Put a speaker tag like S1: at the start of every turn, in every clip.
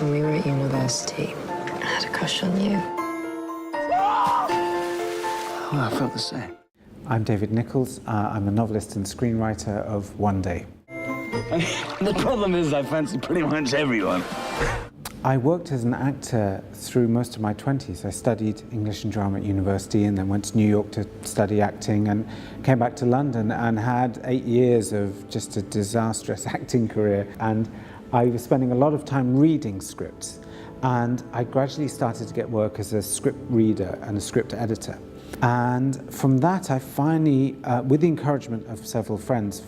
S1: When we were at university, I had a crush on you.
S2: Oh, I felt the same.
S3: I'm David Nicholls. I'm a novelist and screenwriter of One Day.
S2: The problem is I fancy pretty much everyone.
S3: I worked as an actor through most of my 20s. I studied English and drama at university and then went to New York to study acting and came back to London and had 8 years of just a disastrous acting career. And I was spending a lot of time reading scripts, and I gradually started to get work as a script reader and a script editor. And from that, I finally, with the encouragement of several friends,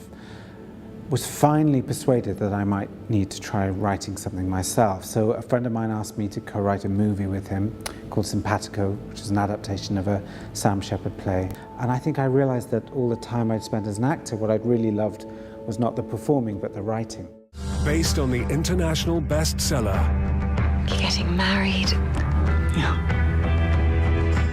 S3: was finally persuaded that I might need to try writing something myself. So a friend of mine asked me to co-write a movie with him called Simpatico, which is an adaptation of a Sam Shepard play. And I think I realized that all the time I'd spent as an actor, what I'd really loved was not the performing, but the writing.
S4: Based on the international bestseller.
S1: You're getting married.
S2: Yeah.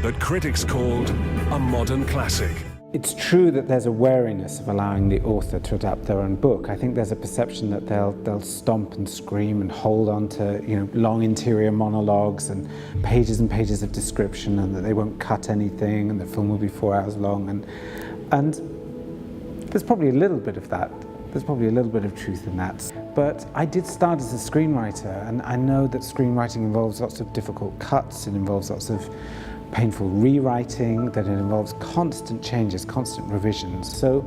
S4: That critics called a modern classic.
S3: It's true that there's a wariness of allowing the author to adapt their own book. I think there's a perception that they'll stomp and scream and hold on to long interior monologues and pages of description, and that they won't cut anything and the film will be 4 hours long. And there's probably a little bit of that. There's probably a little bit of truth in that. But I did start as a screenwriter, and I know that screenwriting involves lots of difficult cuts, it involves lots of painful rewriting, that it involves constant changes, constant revisions. So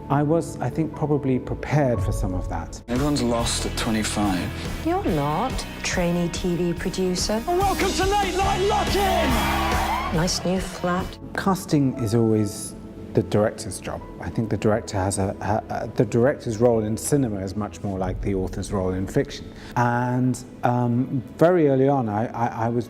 S3: I was, I think, probably prepared for some of that.
S2: Everyone's lost at 25.
S1: You're not. Trainee TV producer.
S2: Oh, welcome to Nightlight Lock-In!
S1: Nice new flat.
S3: Casting is always the director's job. I think the director has the director's role in cinema is much more like the author's role in fiction. And very early on, I was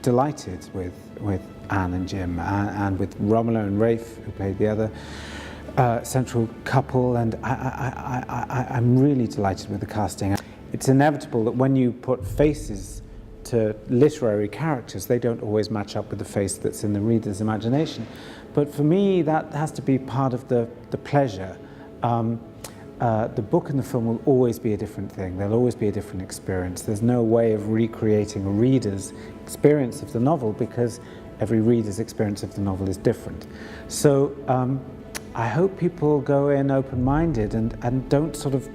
S3: delighted with Anne and Jim and with Romulo and Rafe, who played the other central couple, and I'm really delighted with the casting. It's inevitable that when you put faces to literary characters, they don't always match up with the face that's in the reader's imagination. But for me, that has to be part of the pleasure. The book and the film will always be a different thing. There'll always be a different experience. There's no way of recreating a reader's experience of the novel, because every reader's experience of the novel is different. So I hope people go in open-minded and don't sort of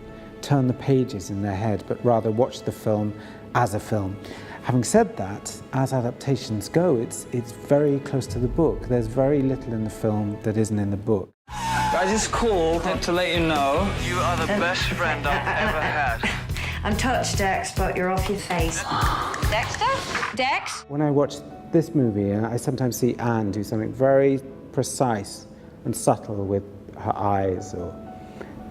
S3: turn the pages in their head, but rather watch the film as a film. Having said that, as adaptations go, it's very close to the book. There's very little in the film that isn't in the book.
S2: I just called to let you know you are the best friend I've ever had.
S5: I'm touched, Dex, but you're off your face. Dexter? Dex?
S3: When I watch this movie, I sometimes see Anne do something very precise and subtle with her eyes, or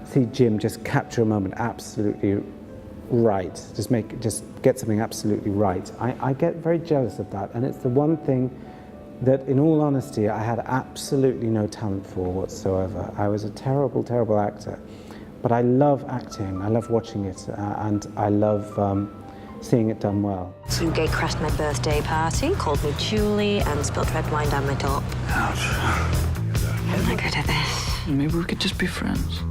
S3: see Jim just capture a moment absolutely right, just get something absolutely right. I get very jealous of that, and it's the one thing that, in all honesty, I had absolutely no talent for whatsoever. I was a terrible, terrible actor. But I love acting, I love watching it, and I love seeing it done well.
S1: You gay-crashed my birthday party, called me Julie, and spilled red wine down my top.
S2: Ouch.
S1: I'm not good at this.
S2: Maybe we could just be friends.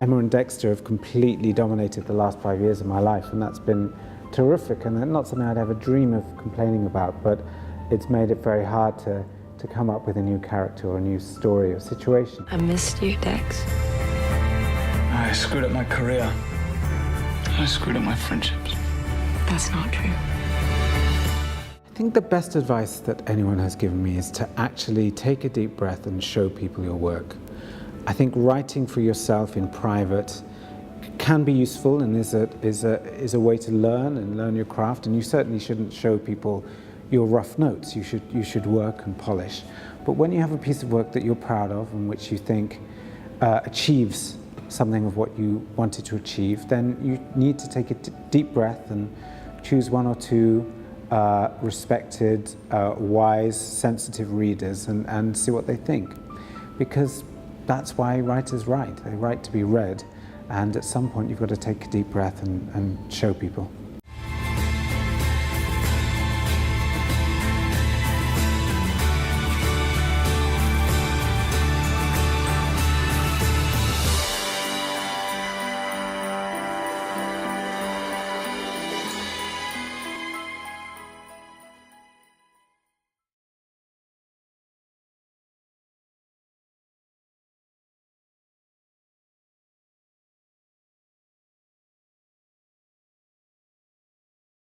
S3: Emma and Dexter have completely dominated the last 5 years of my life, and that's been terrific, and not something I'd ever dream of complaining about, but it's made it very hard to come up with a new character or a new story or situation.
S1: I missed you, Dex.
S2: I screwed up my career. I screwed up my friendships.
S1: That's not true.
S3: I think the best advice that anyone has given me is to actually take a deep breath and show people your work. I think writing for yourself in private can be useful and is a way to learn your craft, and you certainly shouldn't show people your rough notes. You should work and polish. But when you have a piece of work that you're proud of and which you think achieves something of what you wanted to achieve, then you need to take a deep breath and choose one or two respected, wise, sensitive readers and see what they think. Because that's why writers write. They write to be read, and at some point you've got to take a deep breath and show people.